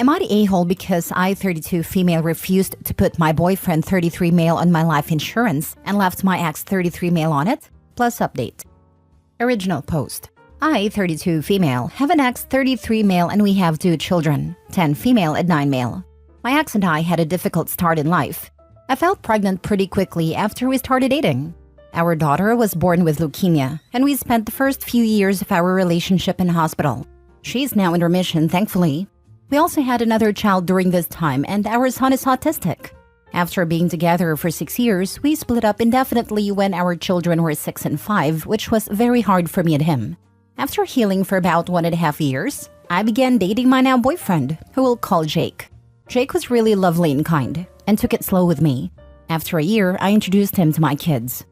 Am I the a-hole because I, 32 female, refused to put my boyfriend, 33 male, on my life insurance and left my ex, 33 male, on it? Plus update. Original post. I, 32 female, have an ex, 33 male, and we have 2 children, 10 female and 9 male. My ex and I had a difficult start in life. I felt pregnant pretty quickly after we started dating. Our daughter was born with leukemia, and we spent the first few years of our relationship in hospital. She's now in remission, thankfully. We also had another child during this time, and our son is autistic. After being together for 6 years, we split up indefinitely when our children were 6 and 5, which was very hard for me and him. After healing for about 1.5 years, I began dating my now boyfriend, who we'll call Jake. Jake was really lovely and kind, and took it slow with me. After a year, I introduced him to my kids.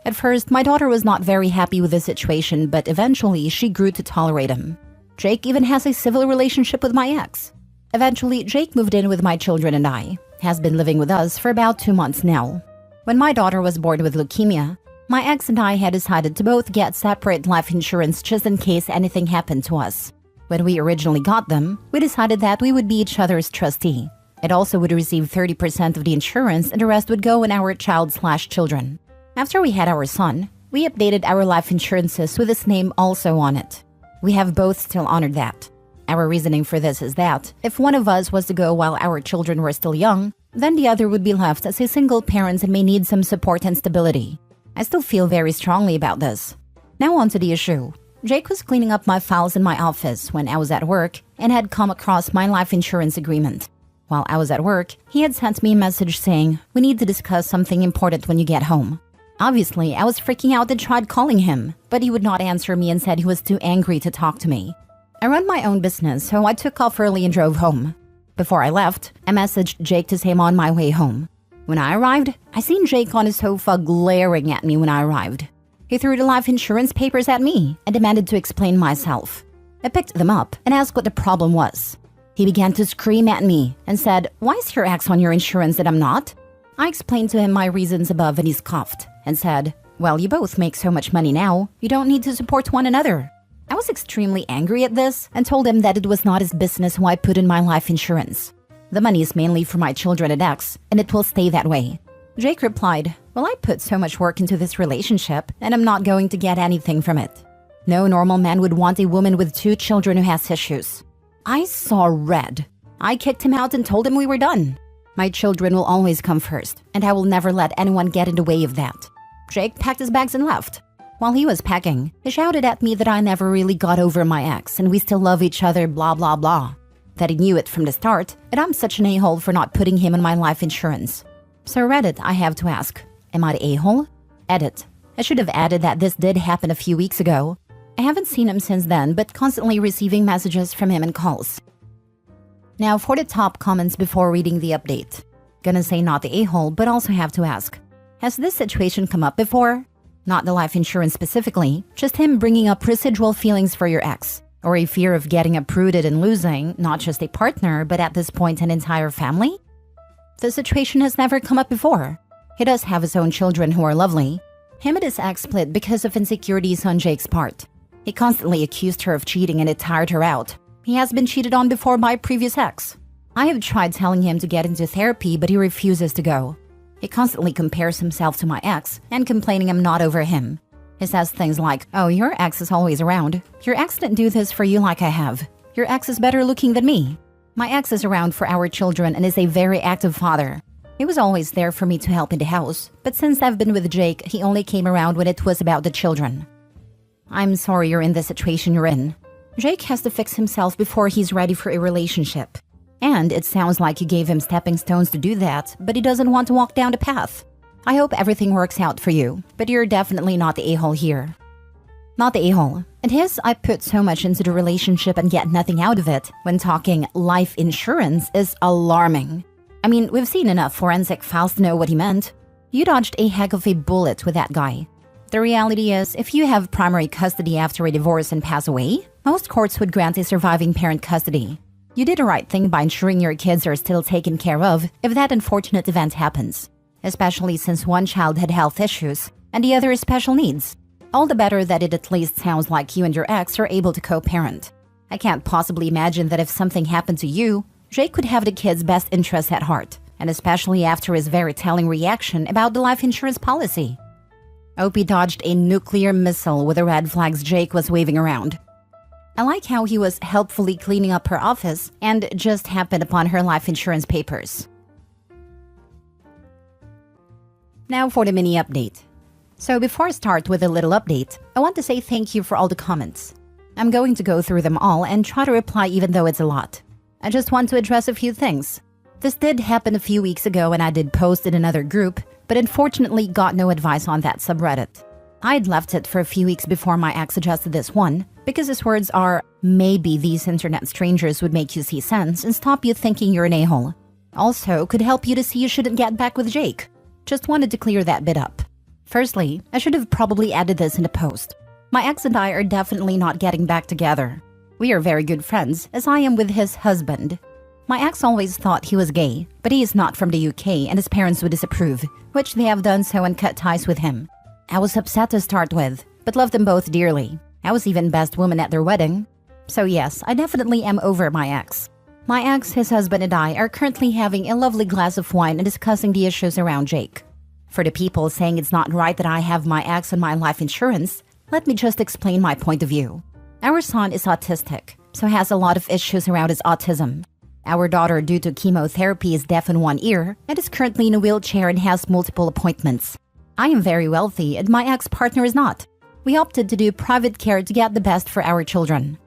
At first, my daughter was not very happy with the situation, but eventually she grew to tolerate him. Jake even has a civil relationship with my ex. Eventually, Jake moved in with my children and I, has been living with us for about 2 months now. When my daughter was born with leukemia, my ex and I had decided to both get separate life insurance just in case anything happened to us. When we originally got them, we decided that we would be each other's trustee. It also would receive 30% of the insurance and the rest would go on our child/children. After we had our son, we updated our life insurances with his name also on it. We have both still honored that. Our reasoning for this is that if one of us was to go while our children were still young, then the other would be left as a single parent and may need some support and stability. I still feel very strongly about this. Now on to the issue. Jake was cleaning up my files in my office when I was at work and had come across my life insurance agreement. While I was at work, he had sent me a message saying, "We need to discuss something important when you get home." Obviously, I was freaking out and tried calling him, but he would not answer me and said he was too angry to talk to me. I run my own business, so I took off early and drove home. Before I left, I messaged Jake to say I'm on my way home. When I arrived, I seen Jake on his sofa glaring at me when I arrived. He threw the life insurance papers at me and demanded to explain myself. I picked them up and asked what the problem was. He began to scream at me and said, "Why is your ex on your insurance that I'm not?" I explained to him my reasons above and he scoffed and said, "Well, you both make so much money now, you don't need to support one another." I was extremely angry at this and told him that it was not his business who I put in my life insurance. The money is mainly for my children and ex, and it will stay that way. Jake replied, "Well, I put so much work into this relationship, and I'm not going to get anything from it. No normal man would want a woman with 2 children who has issues." I saw red. I kicked him out and told him we were done. My children will always come first, and I will never let anyone get in the way of that. Jake packed his bags and left. While he was packing, he shouted at me that I never really got over my ex and we still love each other, blah blah blah. That he knew it from the start, and I'm such an a-hole for not putting him on my life insurance. So Reddit, I have to ask, am I the a-hole? Edit. I should have added that this did happen a few weeks ago. I haven't seen him since then, but constantly receiving messages from him and calls. Now for the top comments before reading the update. Gonna say not the a-hole, but also have to ask, has this situation come up before? Not the life insurance specifically, just him bringing up residual feelings for your ex, or a fear of getting uprooted and losing not just a partner, but at this point an entire family? The situation has never come up before. He does have his own children who are lovely. Him and his ex split because of insecurities on Jake's part. He constantly accused her of cheating and it tired her out. He has been cheated on before by a previous ex. I have tried telling him to get into therapy, but he refuses to go. He constantly compares himself to my ex and complaining I'm not over him. He says things like, "Oh, your ex is always around. Your ex didn't do this for you like I have. Your ex is better looking than me." My ex is around for our children and is a very active father. He was always there for me to help in the house, but since I've been with Jake, he only came around when it was about the children. I'm sorry you're in the situation you're in. Jake has to fix himself before he's ready for a relationship. And it sounds like you gave him stepping stones to do that, but he doesn't want to walk down the path. I hope everything works out for you, but you're definitely not the a-hole here. Not the a-hole. It is I put so much into the relationship and get nothing out of it when talking life insurance is alarming. I mean, we've seen enough forensic files to know what he meant. You dodged a heck of a bullet with that guy. The reality is, if you have primary custody after a divorce and pass away, most courts would grant a surviving parent custody. You did the right thing by ensuring your kids are still taken care of if that unfortunate event happens, especially since one child had health issues and the other special needs. All the better that it at least sounds like you and your ex are able to co-parent. I can't possibly imagine that if something happened to you, Jake could have the kid's best interests at heart, and especially after his very telling reaction about the life insurance policy. Opie dodged a nuclear missile with the red flags Jake was waving around. I like how he was helpfully cleaning up her office and just happened upon her life insurance papers. Now for the mini update. So before I start with a little update, I want to say thank you for all the comments. I'm going to go through them all and try to reply even though it's a lot. I just want to address a few things. This did happen a few weeks ago and I did post in another group, but unfortunately got no advice on that subreddit. I'd left it for a few weeks before my ex suggested this one, because his words are, maybe these internet strangers would make you see sense and stop you thinking you're an a-hole. Also, could help you to see you shouldn't get back with Jake. Just wanted to clear that bit up. Firstly, I should have probably added this in the post. My ex and I are definitely not getting back together. We are very good friends, as I am with his husband. My ex always thought he was gay, but he is not from the UK and his parents would disapprove, which they have done so and cut ties with him. I was upset to start with, but loved them both dearly. I was even best woman at their wedding. So yes, I definitely am over my ex. My ex, his husband and I are currently having a lovely glass of wine and discussing the issues around Jake. For the people saying it's not right that I have my ex on my life insurance, let me just explain my point of view. Our son is autistic, so has a lot of issues around his autism. Our daughter, due to chemotherapy, is deaf in one ear and is currently in a wheelchair and has multiple appointments. I am very wealthy and my ex-partner is not. We opted to do private care to get the best for our children.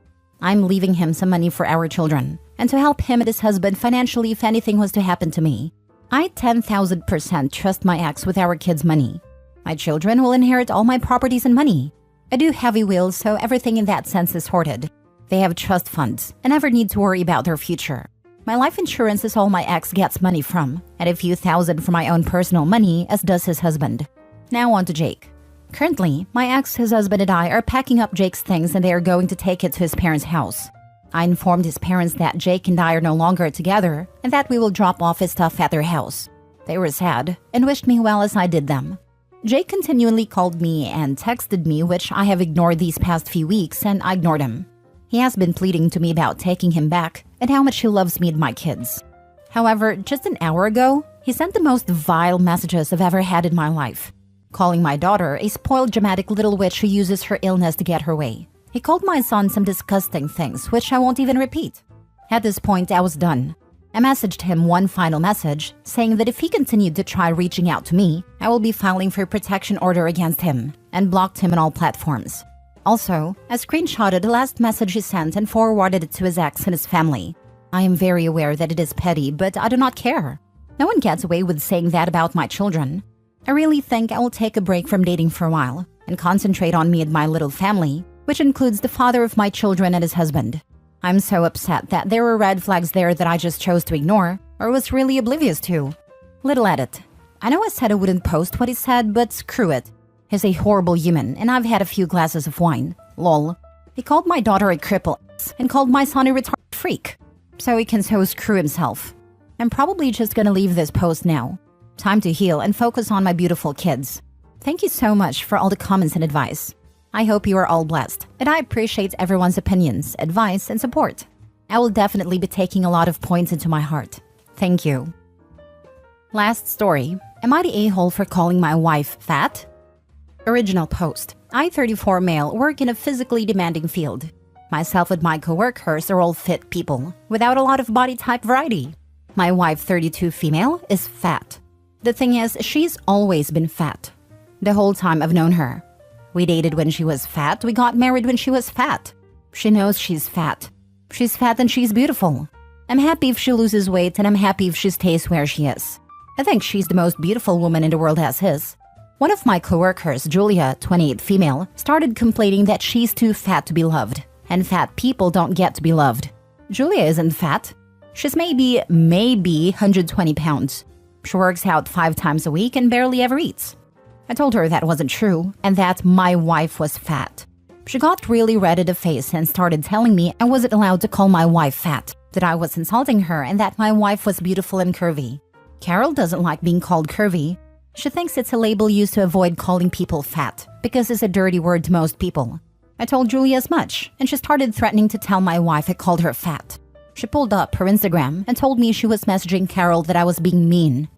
I'm leaving him some money for our children and to help him and his husband financially if anything was to happen to me. I 10,000% trust my ex with our kids' money. My children will inherit all my properties and money. I do have a will, so everything in that sense is sorted. They have trust funds and never need to worry about their future. My life insurance is all my ex gets money from, and a few thousand for my own personal money, as does his husband. Now on to Jake. Currently, my ex, his husband and I are packing up Jake's things and they are going to take it to his parents' house. I informed his parents that Jake and I are no longer together and that we will drop off his stuff at their house. They were sad and wished me well as I did them. Jake continually called me and texted me, which I have ignored these past few weeks, and I ignored him. He has been pleading to me about taking him back and how much he loves me and my kids. However, just an hour ago, he sent the most vile messages I've ever had in my life. Calling my daughter a spoiled dramatic little witch who uses her illness to get her way. He called my son some disgusting things, which I won't even repeat. At this point, I was done. I messaged him one final message, saying that if he continued to try reaching out to me, I will be filing for a protection order against him, and blocked him on all platforms. Also, I screenshotted the last message he sent and forwarded it to his ex and his family. I am very aware that it is petty, but I do not care. No one gets away with saying that about my children. I really think I will take a break from dating for a while and concentrate on me and my little family, which includes the father of my children and his husband. I'm so upset that there were red flags there that I just chose to ignore or was really oblivious to. Little edit. I know I said I wouldn't post what he said, but screw it. He's a horrible human and I've had a few glasses of wine. Lol. He called my daughter a cripple and called my son a retarded freak. So he can so screw himself. I'm probably just gonna leave this post now. Time to heal and focus on my beautiful kids. Thank you so much for all the comments and advice. I hope you are all blessed, and I appreciate everyone's opinions, advice, and support. I will definitely be taking a lot of points into my heart. Thank you. Last story. Am I the a-hole for calling my wife fat? Original post. I, 34 male, work in a physically demanding field. Myself and my coworkers are all fit people, without a lot of body type variety. My wife, 32 female, is fat. The thing is, she's always been fat. The whole time I've known her. We dated when she was fat, we got married when she was fat. She knows she's fat. She's fat and she's beautiful. I'm happy if she loses weight and I'm happy if she stays where she is. I think she's the most beautiful woman in the world as is. One of my coworkers, Julia, 28 female, started complaining that she's too fat to be loved, and fat people don't get to be loved. Julia isn't fat. She's maybe 120 pounds. She works out 5 times a week and barely ever eats. I told her that wasn't true and that my wife was fat. She got really red in the face and started telling me I wasn't allowed to call my wife fat, that I was insulting her and that my wife was beautiful and curvy. Carol doesn't like being called curvy. She thinks it's a label used to avoid calling people fat because it's a dirty word to most people. I told Julia as much, and she started threatening to tell my wife I called her fat. She pulled up her Instagram and told me she was messaging Carol that I was being mean.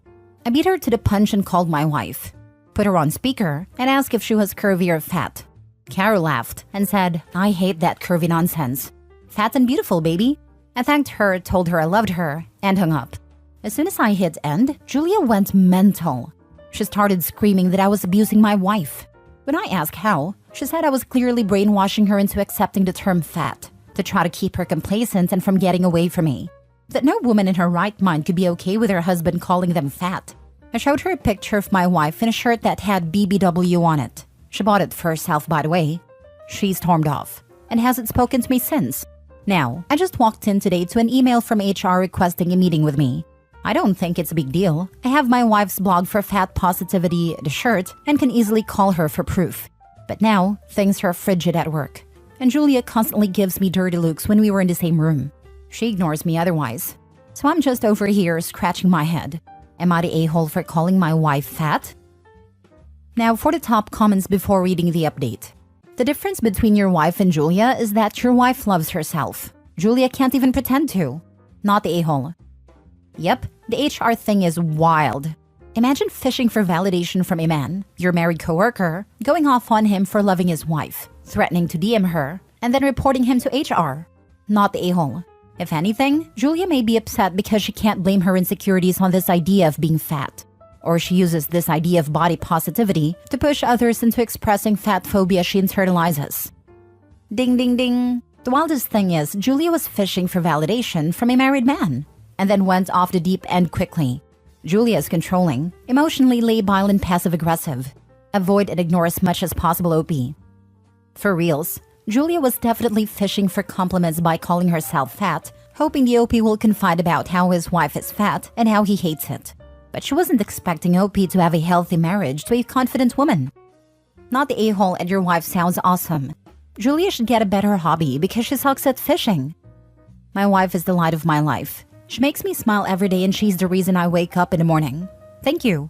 I beat her to the punch and called my wife, put her on speaker, and asked if she was curvy or fat. Carol laughed and said, "I hate that curvy nonsense. Fat and beautiful, baby." I thanked her, told her I loved her, and hung up. As soon as I hit end, Julia went mental. She started screaming that I was abusing my wife. When I asked how, she said I was clearly brainwashing her into accepting the term fat, to try to keep her complacent and from getting away from me. That no woman in her right mind could be okay with her husband calling them fat. I showed her a picture of my wife in a shirt that had BBW on it. She bought it for herself, by the way. She stormed off and hasn't spoken to me since. Now, I just walked in today to an email from HR requesting a meeting with me. I don't think it's a big deal. I have my wife's blog for fat positivity, the shirt, and can easily call her for proof. But now, things are frigid at work. And Julia constantly gives me dirty looks when we were in the same room. She ignores me otherwise. So I'm just over here scratching my head. Am I the a-hole for calling my wife fat? Now for the top comments before reading the update. The difference between your wife and Julia is that your wife loves herself. Julia can't even pretend to. Not the a-hole. Yep, the HR thing is wild. Imagine fishing for validation from a man, your married coworker, going off on him for loving his wife, threatening to DM her, and then reporting him to HR. Not the a-hole. If anything, Julia may be upset because she can't blame her insecurities on this idea of being fat. Or she uses this idea of body positivity to push others into expressing fat phobia she internalizes. Ding ding ding. The wildest thing is, Julia was fishing for validation from a married man, and then went off the deep end quickly. Julia is controlling, emotionally labile and passive-aggressive. Avoid and ignore as much as possible, OP. For reals, Julia was definitely fishing for compliments by calling herself fat, hoping the OP will confide about how his wife is fat and how he hates it. But she wasn't expecting OP to have a healthy marriage to a confident woman. Not the a-hole and your wife sounds awesome. Julia should get a better hobby because she sucks at fishing. My wife is the light of my life. She makes me smile every day and she's the reason I wake up in the morning. Thank you.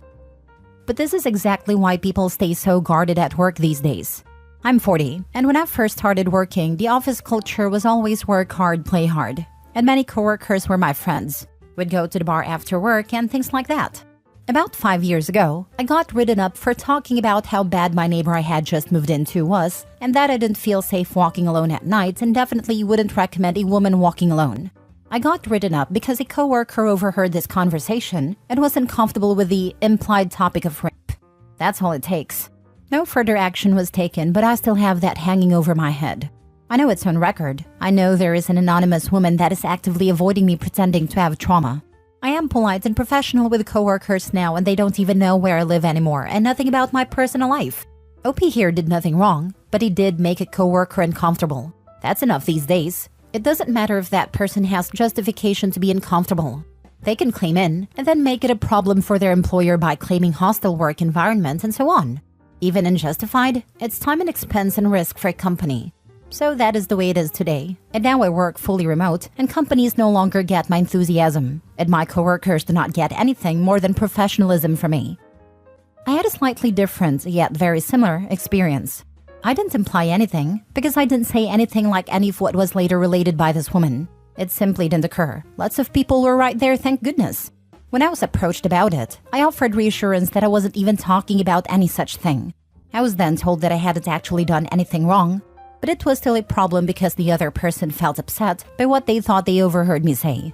But this is exactly why people stay so guarded at work these days. I'm 40, and when I first started working, the office culture was always work hard, play hard. And many coworkers were my friends. We'd go to the bar after work and things like that. About 5 years ago, I got written up for talking about how bad my neighbor I had just moved into was, and that I didn't feel safe walking alone at night and definitely wouldn't recommend a woman walking alone. I got written up because a coworker overheard this conversation and was uncomfortable with the implied topic of rape. That's all it takes. No further action was taken, but I still have that hanging over my head. I know it's on record. I know there is an anonymous woman that is actively avoiding me pretending to have trauma. I am polite and professional with coworkers now, and they don't even know where I live anymore and nothing about my personal life. OP here did nothing wrong, but he did make a coworker uncomfortable. That's enough these days. It doesn't matter if that person has justification to be uncomfortable. They can claim in and then make it a problem for their employer by claiming hostile work environment and so on. Even unjustified, it's time and expense and risk for a company. So that is the way it is today. And now I work fully remote, and companies no longer get my enthusiasm, and my coworkers do not get anything more than professionalism from me. I had a slightly different, yet very similar, experience. I didn't imply anything, because I didn't say anything like any of what was later related by this woman. It simply didn't occur. Lots of people were right there, thank goodness. When I was approached about it, I offered reassurance that I wasn't even talking about any such thing. I was then told that I hadn't actually done anything wrong, but it was still a problem because the other person felt upset by what they thought they overheard me say.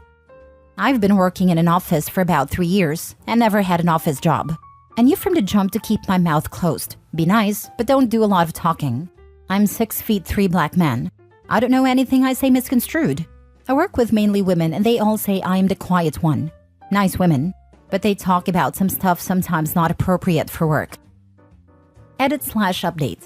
I've been working in an office for about 3 years and never had an office job. I knew from the jump to keep my mouth closed. Be nice, but don't do a lot of talking. I'm 6'3" black man. I don't know anything I say misconstrued. I work with mainly women and they all say I am the quiet one. Nice women, but they talk about some stuff sometimes not appropriate for work. Edit/update.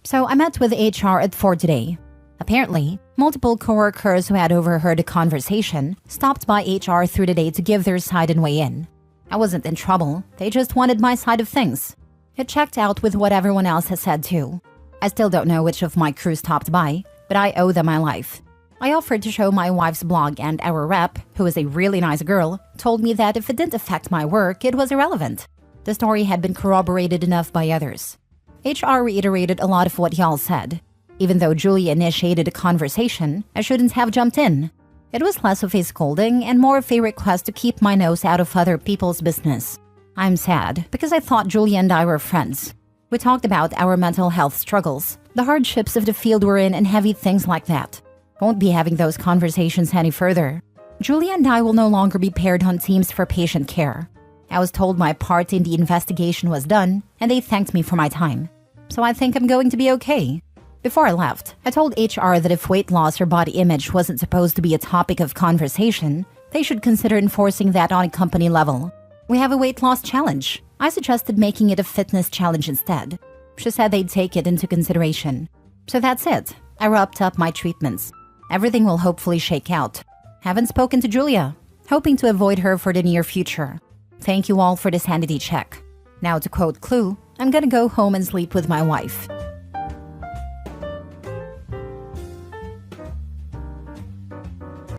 So I met with HR at 4 today. Apparently, multiple coworkers who had overheard the conversation stopped by HR through the day to give their side and weigh in. I wasn't in trouble, they just wanted my side of things. It checked out with what everyone else has said too. I still don't know which of my crew stopped by, but I owe them my life. I offered to show my wife's blog, and our rep, who is a really nice girl, told me that if it didn't affect my work, it was irrelevant. The story had been corroborated enough by others. HR reiterated a lot of what y'all said. Even though Julia initiated a conversation, I shouldn't have jumped in. It was less of a scolding and more of a request to keep my nose out of other people's business. I'm sad because I thought Julia and I were friends. We talked about our mental health struggles, the hardships of the field we're in, and heavy things like that. Won't be having those conversations any further. Julia and I will no longer be paired on teams for patient care. I was told my part in the investigation was done, and they thanked me for my time. So I think I'm going to be okay. Before I left, I told HR that if weight loss or body image wasn't supposed to be a topic of conversation, they should consider enforcing that on a company level. We have a weight loss challenge. I suggested making it a fitness challenge instead. She said they'd take it into consideration. So that's it. I wrapped up my treatments. Everything will hopefully shake out. Haven't spoken to Julia. Hoping to avoid her for the near future. Thank you all for this sanity check. Now to quote Clue, I'm gonna go home and sleep with my wife.